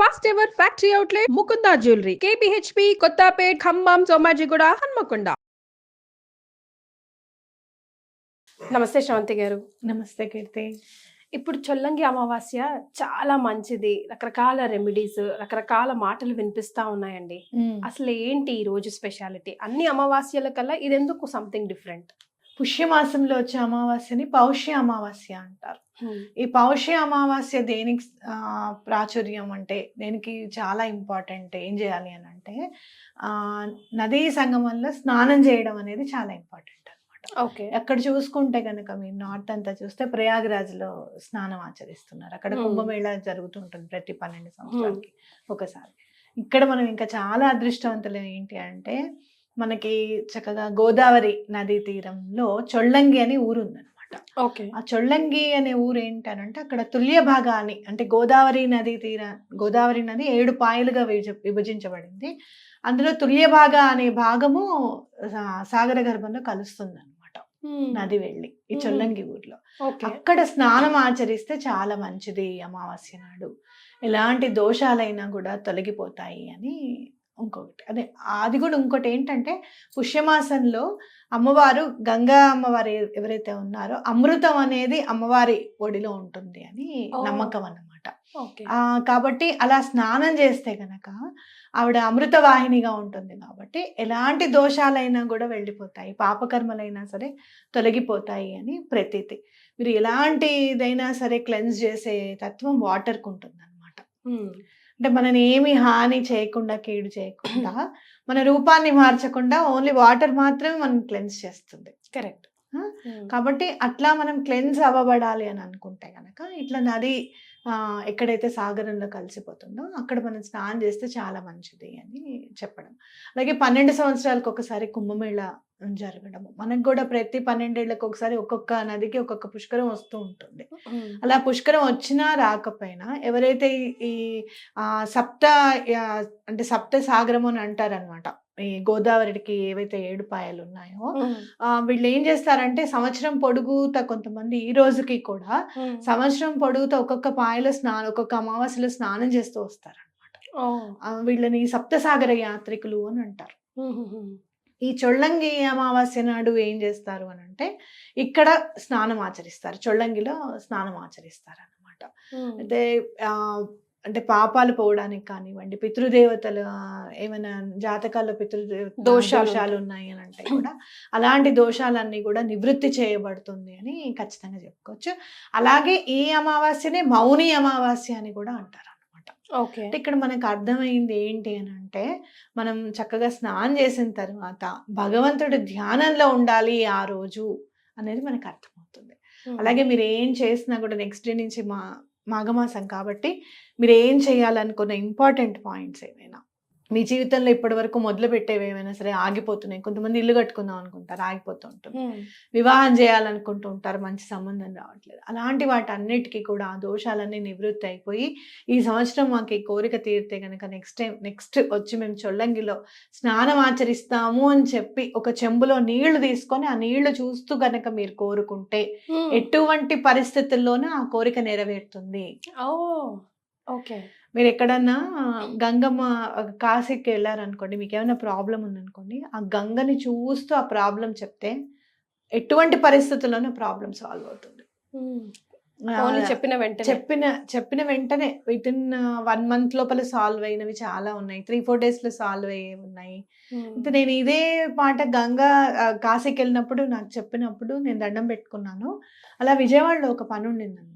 First ever factory outlet Mukunda jewellery KPHB Kothapet Khammam Somajiguda Hanamkonda. నమస్తే శ్రవంతి గారు. నమస్తే కీర్తి. ఇప్పుడు చొల్లంగి అమావాస్య చాలా మంచిది, రకరకాల రెమెడీస్, రకరకాల మాటలు వినిపిస్తా ఉన్నాయండి. అసలు ఏంటి ఈ రోజు స్పెషాలిటీ? అన్ని అమావాస్యల కల్లా ఇదెందుకు సంథింగ్ డిఫరెంట్? పుష్యమాసంలో వచ్చే అమావాస్యని పౌష్య అమావాస్య అంటారు. ఈ పౌష్య అమావాస్య దేనికి ప్రాచుర్యం అంటే, దేనికి చాలా ఇంపార్టెంట్. ఏం చేయాలి అని అంటే, నదీ సంగమంలో స్నానం చేయడం అనేది చాలా ఇంపార్టెంట్ అనమాట. ఓకే. అక్కడ చూసుకుంటే కనుక మీరు నార్త్ అంతా చూస్తే ప్రయాగ్రాజ్లో స్నానం ఆచరిస్తున్నారు. అక్కడ కుంభమేళా జరుగుతుంటుంది ప్రతి 12 సంవత్సరాలకి ఒకసారి. ఇక్కడ మనం ఇంకా చాలా అదృష్టవంతులు ఏంటి అంటే, మనకి చక్కగా గోదావరి నదీ తీరంలో చొల్లంగి అనే ఊరు ఉందన్నమాట. ఓకే. ఆ చొల్లంగి అనే ఊరు ఏంటనంటే, అక్కడ తుల్య భాగాన్ని అంటే గోదావరి నది 7 పాయలుగా విభజించబడింది. అందులో తుల్య భాగ అనే భాగము సాగర గర్భంలో కలుస్తుంది అనమాట. నది వెళ్ళి ఈ చొల్లంగి ఊర్లో అక్కడ స్నానం ఆచరిస్తే చాలా మంచిది. ఈ అమావాస్య నాడు ఎలాంటి దోషాలైనా కూడా తొలగిపోతాయి అని ఇంకొకటి. అదే అది కూడా ఇంకోటి ఏంటంటే, పుష్యమాసంలో అమ్మవారు గంగా అమ్మవారు ఎవరైతే ఉన్నారో అమృతం అనేది అమ్మవారి ఒడిలో ఉంటుంది అని నమ్మకం అన్నమాట. కాబట్టి అలా స్నానం చేస్తే గనక ఆవిడ అమృత వాహినిగా ఉంటుంది. కాబట్టి ఎలాంటి దోషాలైనా కూడా వెళ్ళిపోతాయి, పాపకర్మలైనా సరే తొలగిపోతాయి అని ప్రతీతి. మీరు ఎలాంటిదైనా సరే క్లెన్స్ చేసే తత్వం వాటర్కి ఉంటుంది అనమాట. అంటే మనని ఏమి హాని చేయకుండా, కీడు చేయకుండా, మన రూపాన్ని మార్చకుండా ఓన్లీ వాటర్ మాత్రమే మనం క్లెన్స్ చేస్తుంది. కరెక్ట్. కాబట్టి అట్లా మనం క్లెన్స్ అవ్వబడాలి అని అనుకుంటే కనుక ఇట్లా నది ఎక్కడైతే సాగరంలో కలిసిపోతుందో అక్కడ మనం స్నానం చేస్తే చాలా మంచిది అని చెప్పడం. అలాగే 12 సంవత్సరాలకు ఒకసారి కుంభమేళా జరగడము. మనకు కూడా ప్రతి 12 ఏళ్ళకి ఒకసారి ఒక్కొక్క నదికి ఒక్కొక్క పుష్కరం వస్తూ ఉంటుంది. అలా పుష్కరం వచ్చినా రాకపోయినా ఎవరైతే ఈ అంటే సప్త సాగరము అని అంటారనమాట. ఈ గోదావరికి ఏవైతే 7 పాయలు ఉన్నాయో వీళ్ళు ఏం చేస్తారంటే, సంవత్సరం పొడుగుతా కొంతమంది ఈ రోజుకి కూడా సంవత్సరం పొడుగుతా ఒక్కొక్క పాయలో ఒక్కొక్క అమావాస్యలో స్నానం చేస్తూ వస్తారనమాట. వీళ్ళని సప్తసాగర యాత్రికులు అని అంటారు. ఈ చొల్లంగి అమావాస్య నాడు ఏం చేస్తారు అని అంటే, ఇక్కడ స్నానం ఆచరిస్తారు, చొల్లంగిలో స్నానం ఆచరిస్తారు అన్నమాట. అయితే అంటే పాపాలు పోవడానికి కానివ్వండి, పితృదేవతలు ఏమైనా జాతకాల్లో దోషాలు ఉన్నాయి అని అంటే కూడా అలాంటి దోషాలన్నీ కూడా నివృత్తి చేయబడుతుంది అని ఖచ్చితంగా చెప్పుకోవచ్చు. అలాగే ఈ అమావాస్యనే మౌని అమావాస్య అని కూడా అంటారు అనమాట. ఓకే. అంటే ఇక్కడ మనకు అర్థమైంది ఏంటి అని అంటే, మనం చక్కగా స్నానం చేసిన తర్వాత భగవంతుడి ధ్యానంలో ఉండాలి ఆ రోజు అనేది మనకు అర్థమవుతుంది. అలాగే మీరు ఏం చేసినా కూడా నెక్స్ట్ డే నుంచి మాఘమాసం కాబట్టి మీరు ఏం చేయాలనుకున్న ఇంపార్టెంట్ పాయింట్స్ ఏమైనా మీ జీవితంలో ఇప్పటి వరకు మొదలు పెట్టేవి ఏమైనా సరే ఆగిపోతున్నాయి. కొంతమంది ఇల్లు కట్టుకుందాం అనుకుంటారు, ఆగిపోతూ ఉంటుంది. వివాహం చేయాలనుకుంటూ ఉంటారు, మంచి సంబంధం రావట్లేదు. అలాంటి వాటి అన్నిటికీ కూడా ఆ దోషాలన్నీ నివృత్తి అయిపోయి ఈ సంవత్సరం మాకు ఈ కోరిక తీరితే కనుక నెక్స్ట్ వచ్చి మేము చొల్లంగిలో స్నానం ఆచరిస్తాము అని చెప్పి ఒక చెంబులో నీళ్లు తీసుకొని ఆ నీళ్లు చూస్తూ కనుక మీరు కోరుకుంటే ఎటువంటి పరిస్థితుల్లోనూ ఆ కోరిక నెరవేరుతుంది. ఓకే. మీరు ఎక్కడన్నా గంగమ్మ కాశీకి వెళ్ళారనుకోండి, మీకు ఏమైనా ప్రాబ్లం ఉందనుకోండి, ఆ గంగని చూస్తూ ఆ ప్రాబ్లం చెప్తే ఎటువంటి పరిస్థితుల్లోనూ ప్రాబ్లం సాల్వ్ అవుతుంది. చెప్పిన వెంటనే వితిన్ 1 month లోపల సాల్వ్ అయినవి చాలా ఉన్నాయి. 3-4 daysలో సాల్వ్ అయ్యేవి ఉన్నాయి. అయితే నేను ఇదే మాట కాశీకి వెళ్ళినప్పుడు నాకు చెప్పినప్పుడు నేను దండం పెట్టుకున్నాను. అలా విజయవాడలో ఒక పని ఉండింది అనమాట.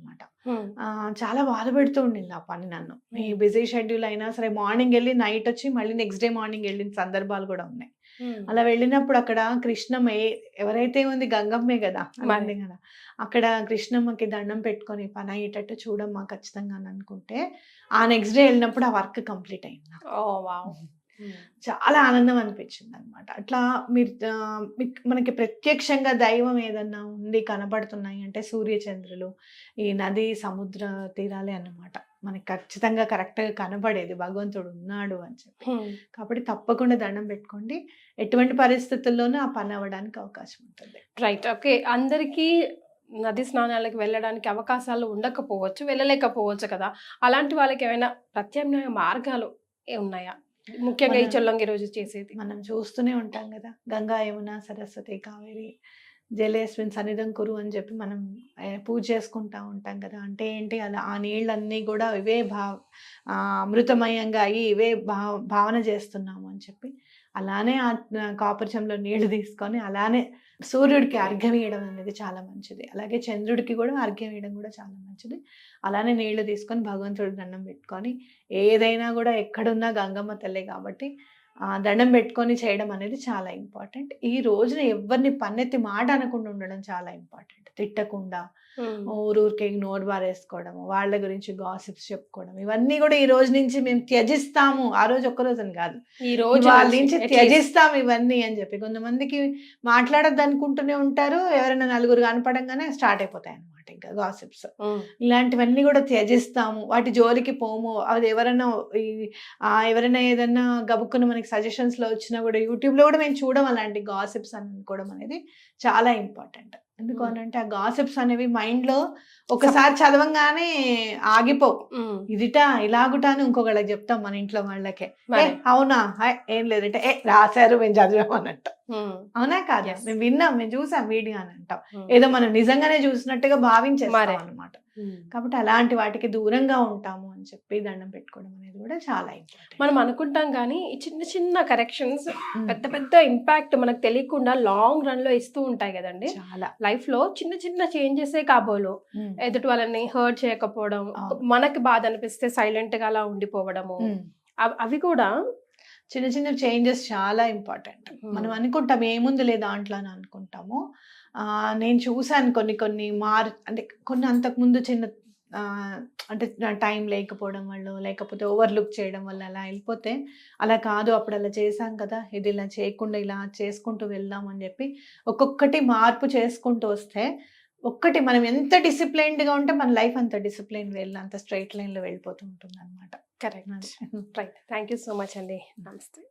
చాలా బాధ పెడుతూ ఉండింది ఆ పని నన్ను. ఈ బిజీ షెడ్యూల్ అయినా సరే మార్నింగ్ వెళ్ళి నైట్ వచ్చి మళ్ళీ నెక్స్ట్ డే మార్నింగ్ వెళ్ళిన సందర్భాలు కూడా ఉన్నాయి. అలా వెళ్ళినప్పుడు అక్కడ కృష్ణమ్మ ఎవరైతే ఉంది గంగమ్మే కదా, అంతే కదా, అక్కడ కృష్ణమ్మకి దండం పెట్టుకొని పని అయ్యేటట్టు చూడమ్మా ఖచ్చితంగా అని అనుకుంటే ఆ నెక్స్ట్ డే వెళ్ళినప్పుడు ఆ వర్క్ కంప్లీట్ అయింది. చాలా ఆనందం అనిపించింది అనమాట. అట్లా మనకి ప్రత్యక్షంగా దైవం ఏదన్నా ఉంది కనబడుతున్నాయి అంటే సూర్యచంద్రులు, ఈ నది, సముద్ర తీరాలే అన్నమాట. మనకి ఖచ్చితంగా కరెక్ట్గా కనబడేది భగవంతుడు ఉన్నాడు అని చెప్పి. కాబట్టి తప్పకుండా దండం పెట్టుకోండి, ఎటువంటి పరిస్థితుల్లోనూ ఆ పని అవ్వడానికి అవకాశం ఉంటుంది. రైట్. ఓకే. అందరికీ నది స్నానాలకు వెళ్ళడానికి అవకాశాలు ఉండకపోవచ్చు, వెళ్ళలేకపోవచ్చు కదా! అలాంటి వాళ్ళకి ఏమైనా ప్రత్యామ్నాయ మార్గాలు ఉన్నాయా? ముఖ్యంగా ఈ చొల్లంగి రోజు చేసేది. మనం చూస్తూనే ఉంటాం కదా, గంగా యమున సరస్వతి కావేరి జలేస్మిన్ సన్నిధం కురు అని చెప్పి మనం పూజ చేసుకుంటా ఉంటాం కదా. అంటే ఏంటి, అలా ఆ నీళ్ళన్నీ కూడా ఇవే అమృతమయంగా అయ్యి ఇవే భావన చేస్తున్నాము అని చెప్పి, అలానే ఆ కాపర్ చెంబులో నీళ్లు తీసుకొని అలానే సూర్యుడికి అర్ఘ్యం ఇవ్వడం అనేది చాలా మంచిది. అలాగే చంద్రుడికి కూడా అర్ఘ్యం ఇవ్వడం కూడా చాలా మంచిది. అలానే నీళ్లు తీసుకొని భగవంతుడికి దండం పెట్టుకొని, ఏదైనా కూడా ఎక్కడున్నా గంగమ్మ తల్లే కాబట్టి దండం పెట్టుకొని చేయడం అనేది చాలా ఇంపార్టెంట్. ఈ రోజున ఎవరిని పన్నెత్తి మాట అనకుండా ఉండడం చాలా ఇంపార్టెంట్. తిట్టకుండా ఊరూరికే నోరు బారేసుకోవడము, వాళ్ళ గురించి గాసిప్స్ చెప్పుకోవడం, ఇవన్నీ కూడా ఈ రోజు నుంచి మేము త్యజిస్తాము. ఆ రోజు ఒక్క రోజని కాదు, ఈ రోజు వాళ్ళ నుంచి త్యజిస్తాం ఇవన్నీ అని చెప్పి. కొంతమందికి మాట్లాడద్దు అనుకుంటూనే ఉంటారు, ఎవరైనా నలుగురు కనపడంగానే స్టార్ట్ అయిపోతాయి అన్నమాట ఇంకా గాసిప్స్. ఇలాంటివన్నీ కూడా త్యజిస్తాము, వాటి జోలికి పోము. అది ఎవరైనా ఏదన్నా గబుక్కున మనకి సజెషన్స్ లో వచ్చినా కూడా యూట్యూబ్ లో కూడా మేము చూడడం అలాంటి గాసిప్స్ అనుకోవడం అనేది చాలా ఇంపార్టెంట్. ఎందుకు అనంటే ఆ గాసిప్స్ అనేవి మైండ్ లో ఒకసారి చదవంగానే ఆగిపోవు. ఇదిట ఇలాగుట అని ఇంకొకళ్ళకి చెప్తాం మన ఇంట్లో వాళ్ళకే, అవునా ఏం లేదంటే రాశారు మేము చదివాం అన్నట్టు. అవునా కాదు, మేము విన్నాం, మేము చూసాం వీడియో అని అంటాం. ఏదో మనం నిజంగానే చూసినట్టుగా భావించేస్తాం అన్నమాట. కాబట్టి అలాంటి వాటికి దూరంగా ఉంటాము అని చెప్పి దండం పెట్టుకోవడం అనేది కూడా చాలా ఇంపార్టెంట్. మనం అనుకుంటాం కానీ ఈ చిన్న చిన్న కరెక్షన్స్ పెద్ద పెద్ద ఇంపాక్ట్ మనకు తెలియకుండా లాంగ్ రన్ లో ఇస్తూ ఉంటాయి కదండి. చాలా లైఫ్ లో చిన్న చిన్న చేంజెసే కాబోలు ఎదుటి వాళ్ళని హర్ట్ చేయకపోవడం, మనకి బాధ అనిపిస్తే సైలెంట్ గా అలా ఉండిపోవడము, అవి కూడా చిన్న చిన్న చేంజెస్ చాలా ఇంపార్టెంట్. మనం అనుకుంటాం ఏముంది దాంట్లో అని అనుకుంటాము. నేను చూసాను కొన్ని అంటే కొన్ని అంతకుముందు చిన్న అంటే టైం లేకపోవడం వల్ల, లేకపోతే ఓవర్లుక్ చేయడం వల్ల అలా వెళ్ళిపోతే, అలా కాదు అప్పుడు అలా చేశాం కదా, ఇది ఇలా చేయకుండా ఇలా చేసుకుంటూ వెళ్దాం అని చెప్పి ఒక్కొక్కటి మార్పు చేసుకుంటూ వస్తే, మనం ఎంత డిసిప్లైన్డ్గా ఉంటే మన లైఫ్ అంత డిసిప్లైన్ అంత స్ట్రైట్ లైన్లో వెళ్ళిపోతూ ఉంటుంది అనమాట. Correct. Right. Thank you so much అండి. నమస్తే.